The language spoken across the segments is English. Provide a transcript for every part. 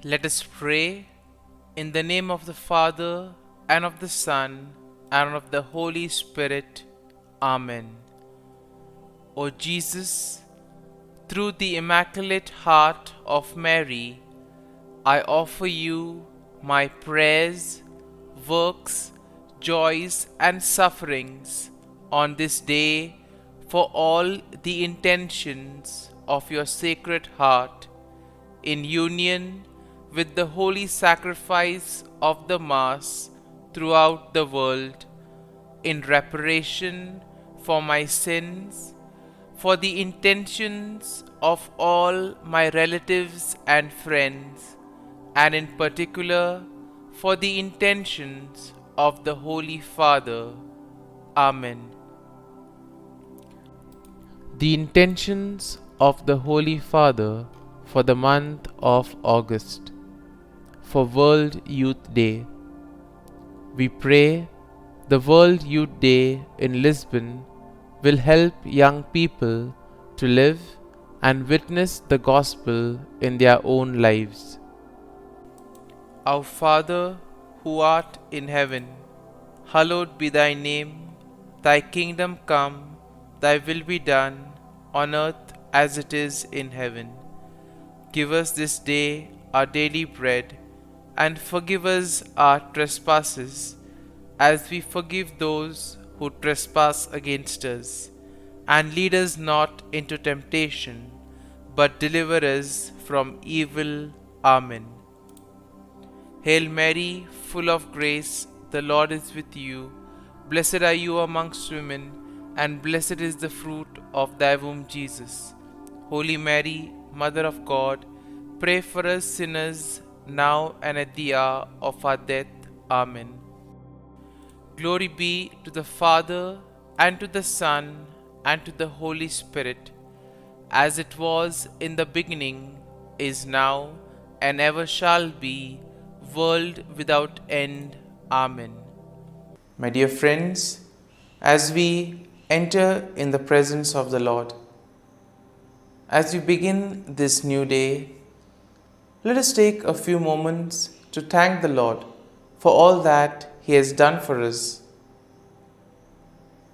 Let us pray in the name of the Father, and of the Son, and of the Holy Spirit. Amen. O Jesus, through the Immaculate Heart of Mary, I offer you my prayers, works, joys, and sufferings on this day for all the intentions of your Sacred Heart, in union with the holy sacrifice of the Mass throughout the world, in reparation for my sins, for the intentions of all my relatives and friends, and in particular for the intentions of the Holy Father. Amen. The intentions of the Holy Father for the month of August, for World Youth Day. We pray the World Youth Day in Lisbon will help young people to live and witness the gospel in their own lives. Our Father, who art in heaven, hallowed be thy name. Thy kingdom come, thy will be done, on earth as it is in heaven. Give us this day our daily bread, and forgive us our trespasses, as we forgive those who trespass against us. And lead us not into temptation, but deliver us from evil. Amen. Hail Mary, full of grace, the Lord is with you. Blessed are you amongst women, and blessed is the fruit of thy womb, Jesus. Holy Mary, Mother of God, pray for us sinners, now and at the hour of our death. Amen. Glory be to the Father, and to the Son, and to the Holy Spirit, as it was in the beginning, is now, and ever shall be, world without end. Amen. My dear friends, as we enter in the presence of the Lord, as we begin this new day, let us take a few moments to thank the Lord for all that He has done for us.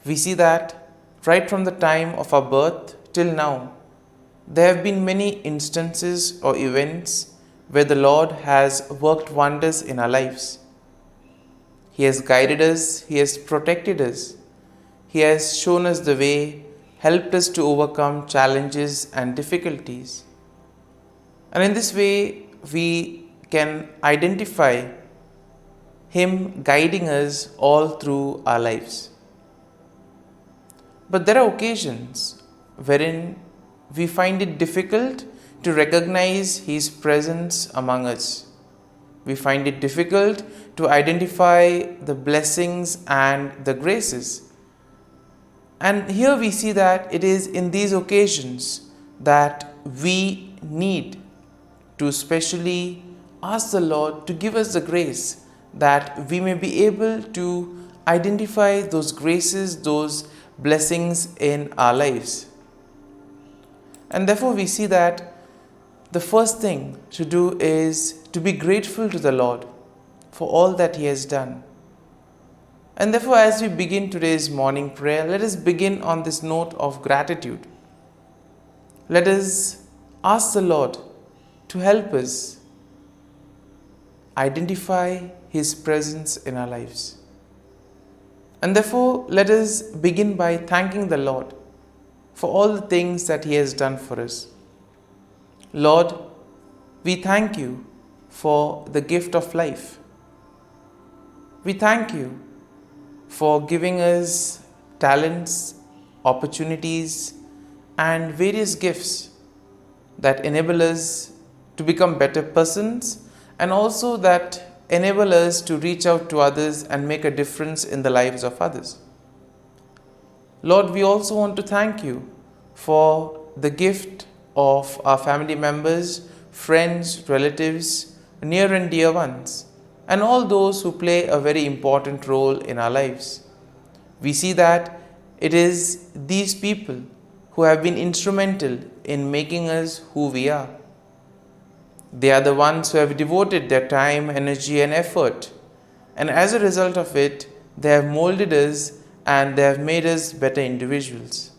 We see that right from the time of our birth till now, there have been many instances or events where the Lord has worked wonders in our lives. He has guided us, He has protected us, He has shown us the way, helped us to overcome challenges and difficulties. And in this way, we can identify Him guiding us all through our lives. But there are occasions wherein we find it difficult to recognize His presence among us. We find it difficult to identify the blessings and the graces. And here we see that it is in these occasions that we need to specially ask the Lord to give us the grace that we may be able to identify those graces, those blessings in our lives. And therefore we see that the first thing to do is to be grateful to the Lord for all that He has done. And therefore, as we begin today's morning prayer, let us begin on this note of gratitude. Let us ask the Lord to help us identify His presence in our lives. And therefore, let us begin by thanking the Lord for all the things that He has done for us. Lord, we thank You for the gift of life. We thank You for giving us talents, opportunities, and various gifts that enable us to become better persons, and also that enable us to reach out to others and make a difference in the lives of others. Lord, we also want to thank You for the gift of our family members, friends, relatives, near and dear ones, and all those who play a very important role in our lives. We see that it is these people who have been instrumental in making us who we are. They are the ones who have devoted their time, energy, and effort. And as a result of it, they have molded us and they have made us better individuals.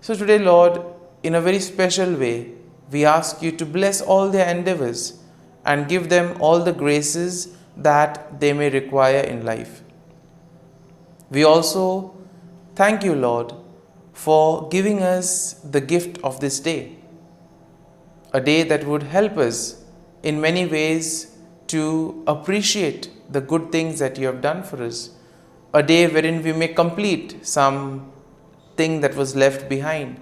So today, Lord, in a very special way, we ask you to bless all their endeavors and give them all the graces that they may require in life. We also thank you, Lord, for giving us the gift of this day, a day that would help us in many ways to appreciate the good things that you have done for us, a day wherein we may complete some thing that was left behind,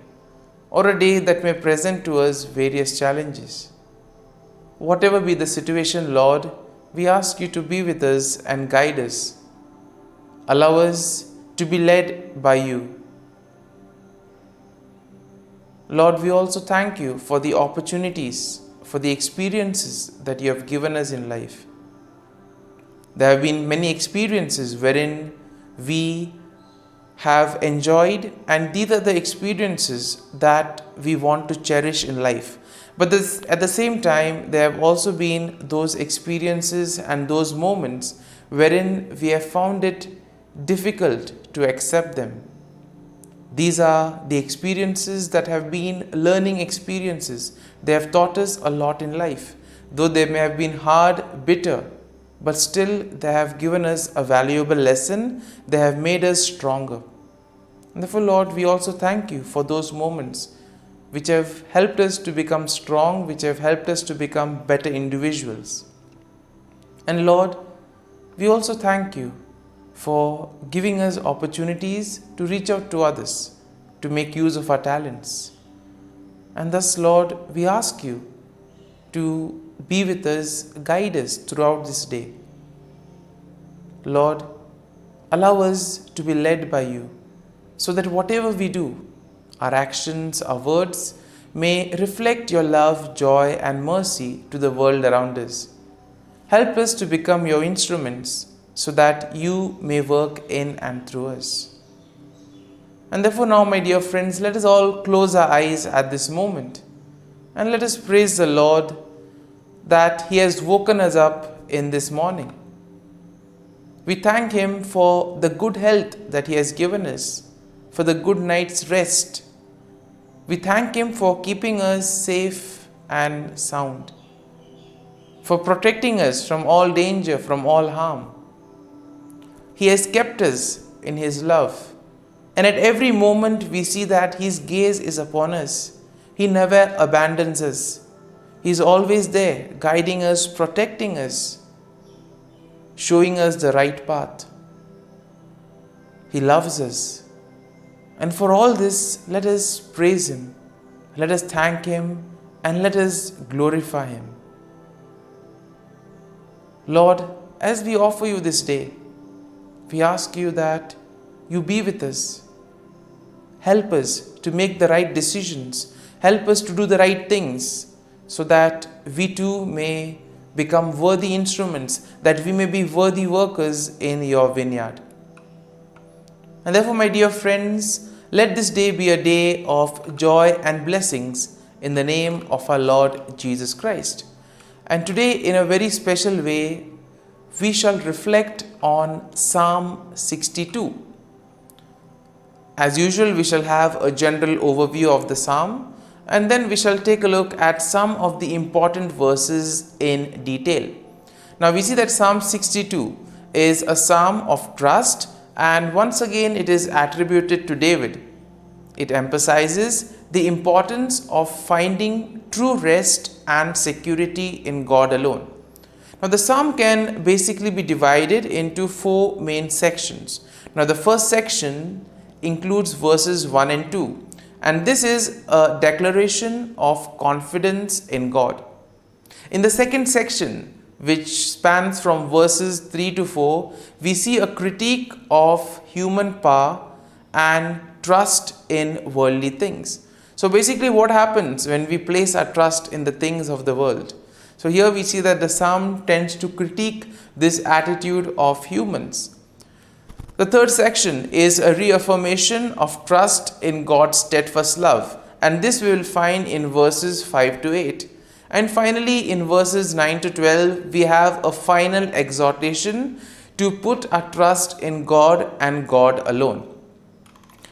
or a day that may present to us various challenges. Whatever be the situation, Lord, we ask you to be with us and guide us. Allow us to be led by you. Lord, we also thank you for the opportunities, for the experiences that you have given us in life. There have been many experiences wherein we have enjoyed, and these are the experiences that we want to cherish in life. But at the same time, there have also been those experiences and those moments wherein we have found it difficult to accept them. These are the experiences that have been learning experiences. They have taught us a lot in life. Though they may have been hard, bitter, but still they have given us a valuable lesson. They have made us stronger. And therefore, Lord, we also thank you for those moments which have helped us to become strong, which have helped us to become better individuals. And Lord, we also thank you for giving us opportunities to reach out to others, to make use of our talents. And thus, Lord, we ask you to be with us, guide us throughout this day. Lord, allow us to be led by you, so that whatever we do, our actions, our words, may reflect your love, joy, and mercy to the world around us. Help us to become your instruments, so that you may work in and through us. And therefore now, my dear friends, let us all close our eyes at this moment, and let us praise the Lord that He has woken us up in this morning. We thank Him for the good health that He has given us, for the good night's rest. We thank Him for keeping us safe and sound, for protecting us from all danger, from all harm. He has kept us in His love, and at every moment we see that His gaze is upon us. He never abandons us. He is always there, guiding us, protecting us, showing us the right path. He loves us. And for all this, let us praise Him, let us thank Him, and let us glorify Him. Lord, as we offer you this day, we ask you that you be with us. Help us to make the right decisions. Help us to do the right things, so that we too may become worthy instruments, that we may be worthy workers in your vineyard. And therefore, my dear friends, let this day be a day of joy and blessings in the name of our Lord Jesus Christ. And today, in a very special way, we shall reflect on Psalm 62. As usual, we shall have a general overview of the psalm, and then we shall take a look at some of the important verses in detail. Now we see that Psalm 62 is a psalm of trust, and once again it is attributed to David. It emphasizes the importance of finding true rest and security in God alone. Now the psalm can basically be divided into four main sections. Now the first section includes verses 1 and 2. And this is a declaration of confidence in God. In the second section, which spans from verses 3 to 4, we see a critique of human power and trust in worldly things. So basically what happens when we place our trust in the things of the world? So here we see that the psalm tends to critique this attitude of humans. The third section is a reaffirmation of trust in God's steadfast love, and this we will find in verses 5 to 8. And finally, in verses 9 to 12, we have a final exhortation to put our trust in God and God alone.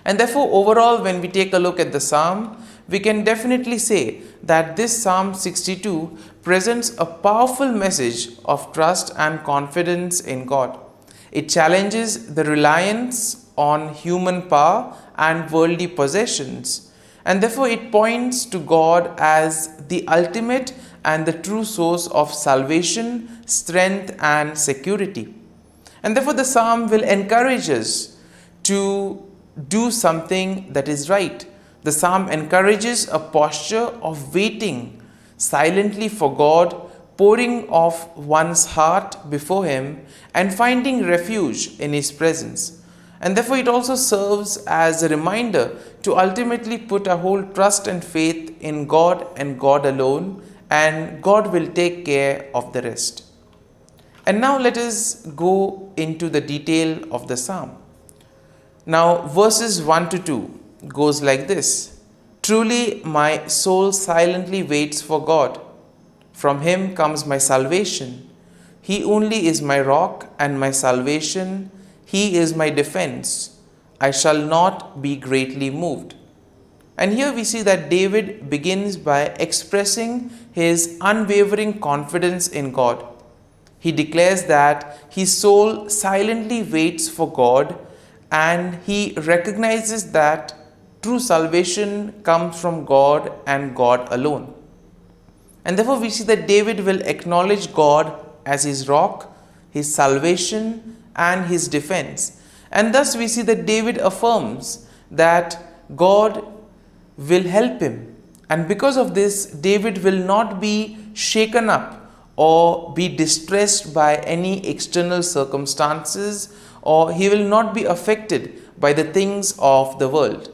And therefore, overall, when we take a look at the psalm, we can definitely say that this Psalm 62 presents a powerful message of trust and confidence in God. It challenges the reliance on human power and worldly possessions, and therefore it points to God as the ultimate and the true source of salvation, strength, and security. And therefore, the psalm will encourage us to do something that is right. The psalm encourages a posture of waiting silently for God, pouring off one's heart before Him, and finding refuge in His presence. And therefore, it also serves as a reminder to ultimately put our whole trust and faith in God and God alone, and God will take care of the rest. And now let us go into the detail of the psalm. Now, verses 1 to 2 goes like this: Truly, my soul silently waits for God. From Him comes my salvation. He only is my rock and my salvation. He is my defense. I shall not be greatly moved. And here we see that David begins by expressing his unwavering confidence in God. He declares that his soul silently waits for God, and he recognizes that true salvation comes from God and God alone. And therefore we see that David will acknowledge God as his rock, his salvation, and his defense. And thus we see that David affirms that God will help him. And because of this, David will not be shaken up or be distressed by any external circumstances, or he will not be affected by the things of the world.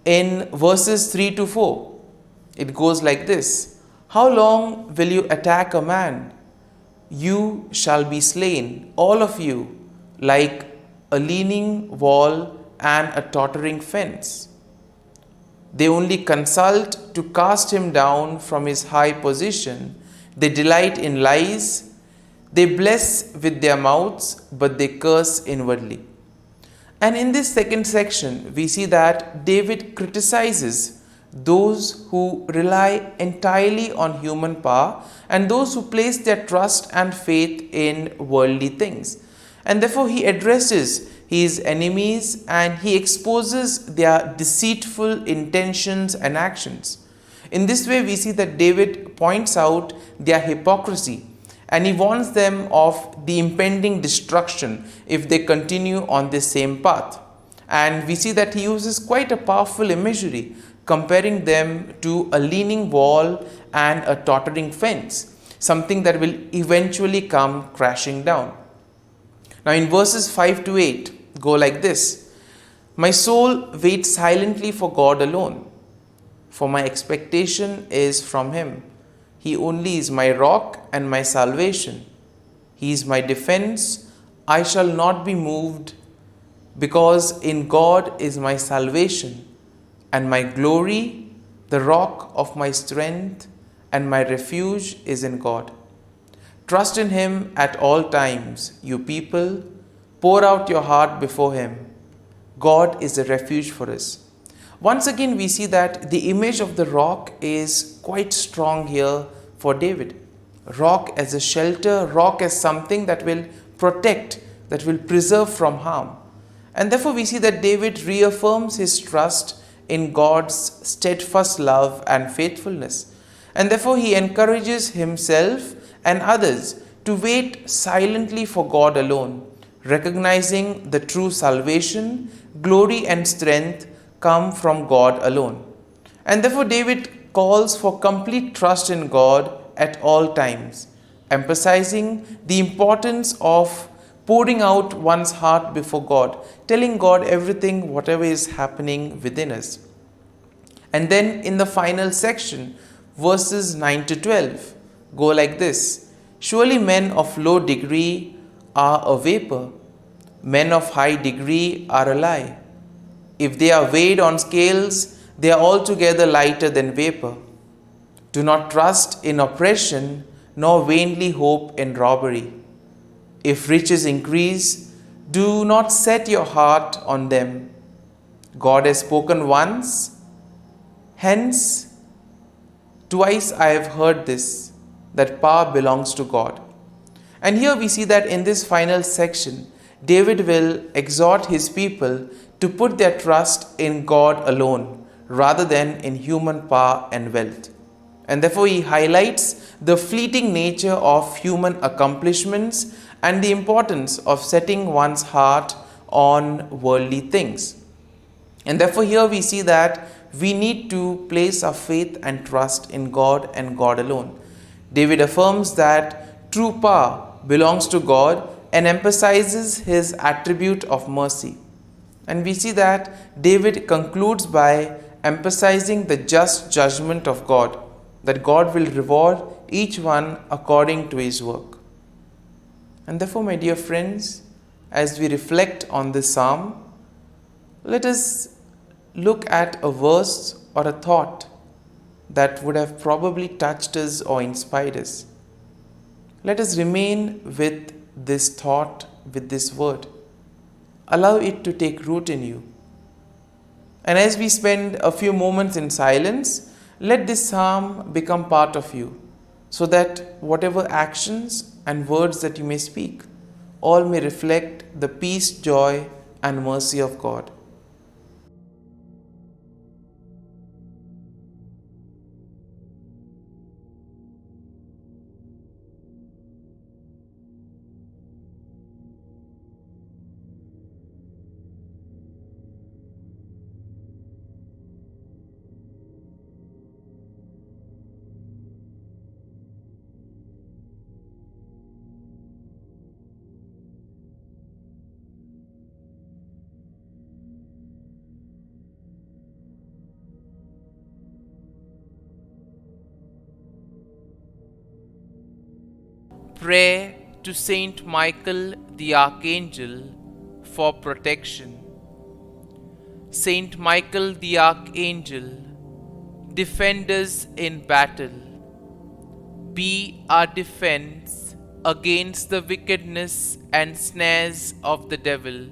In verses 3 to 4, it goes like this: How long will you attack a man? You shall be slain, all of you, like a leaning wall and a tottering fence. They only consult to cast him down from his high position. They delight in lies. They bless with their mouths, but they curse inwardly. And in this second section, we see that David criticizes those who rely entirely on human power and those who place their trust and faith in worldly things. And therefore he addresses his enemies and he exposes their deceitful intentions and actions. In this way, we see that David points out their hypocrisy and he warns them of the impending destruction if they continue on this same path. And we see that he uses quite a powerful imagery, comparing them to a leaning wall and a tottering fence, something that will eventually come crashing down. Now in verses 5 to 8 go like this: My soul waits silently for God alone, for my expectation is from Him. He only is my rock and my salvation. He is my defense. I shall not be moved, because in God is my salvation and my glory, the rock of my strength, and my refuge is in God. Trust in Him at all times, you people. Pour out your heart before Him. God is a refuge for us. Once again, we see that the image of the rock is quite strong here for David. Rock as a shelter, rock as something that will protect, that will preserve from harm. And therefore we see that David reaffirms his trust in God's steadfast love and faithfulness. And therefore he encourages himself and others to wait silently for God alone, recognizing the true salvation, glory and strength come from God alone. And therefore David calls for complete trust in God at all times, emphasizing the importance of pouring out one's heart before God, telling God everything, whatever is happening within us. And then in the final section, verses 9 to 12 go like this: Surely men of low degree are a vapor, men of high degree are a lie. If they are weighed on scales, they are altogether lighter than vapor. Do not trust in oppression, nor vainly hope in robbery. If riches increase, do not set your heart on them. God has spoken once, hence twice I have heard this, that power belongs to God. And here we see that in this final section, David will exhort his people to put their trust in God alone rather than in human power and wealth. And therefore, he highlights the fleeting nature of human accomplishments and the importance of setting one's heart on worldly things. And therefore, here we see that we need to place our faith and trust in God and God alone. David affirms that true power belongs to God and emphasizes his attribute of mercy. And we see that David concludes by emphasizing the just judgment of God, that God will reward each one according to his work. And therefore, my dear friends, as we reflect on this psalm, let us look at a verse or a thought that would have probably touched us or inspired us. Let us remain with this thought, with this word. Allow it to take root in you. And as we spend a few moments in silence, let this psalm become part of you, so that whatever actions and words that you may speak, all may reflect the peace, joy, and mercy of God. Prayer to Saint Michael the Archangel for protection. Saint Michael the Archangel, defend us in battle. Be our defense against the wickedness and snares of the devil.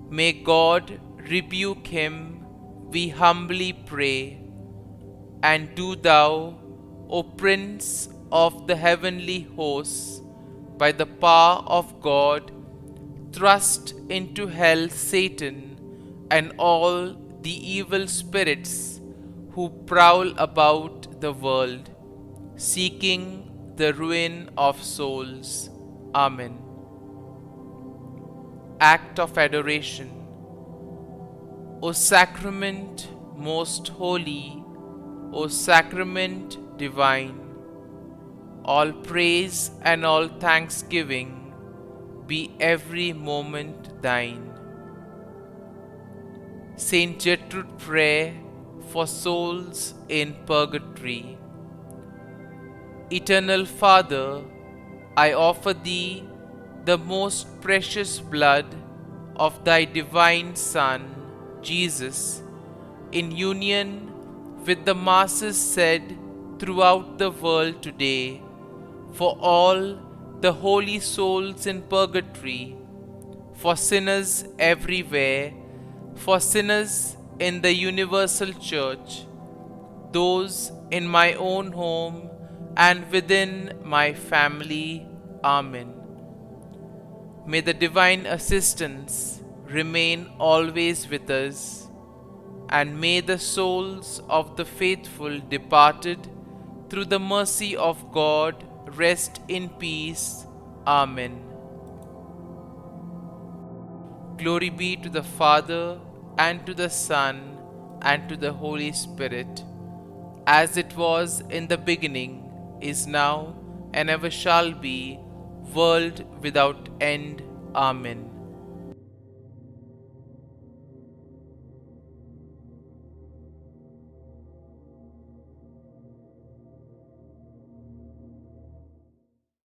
May God rebuke him, we humbly pray. And do thou, O Prince of the heavenly hosts, by the power of God, thrust into hell Satan and all the evil spirits who prowl about the world, seeking the ruin of souls. Amen. Act of Adoration. O Sacrament most holy, O Sacrament divine, all praise and all thanksgiving be every moment thine. Saint Gertrude Prayer for souls in purgatory. Eternal Father, I offer thee the most precious blood of thy divine Son, Jesus, in union with the masses said throughout the world today, for all the holy souls in purgatory, for sinners everywhere, for sinners in the universal church, those in my own home and within my family. Amen. May the divine assistance remain always with us, and may the souls of the faithful departed through the mercy of God rest in peace. Amen. Glory be to the Father, and to the Son, and to the Holy Spirit, as it was in the beginning, is now, and ever shall be, world without end. Amen.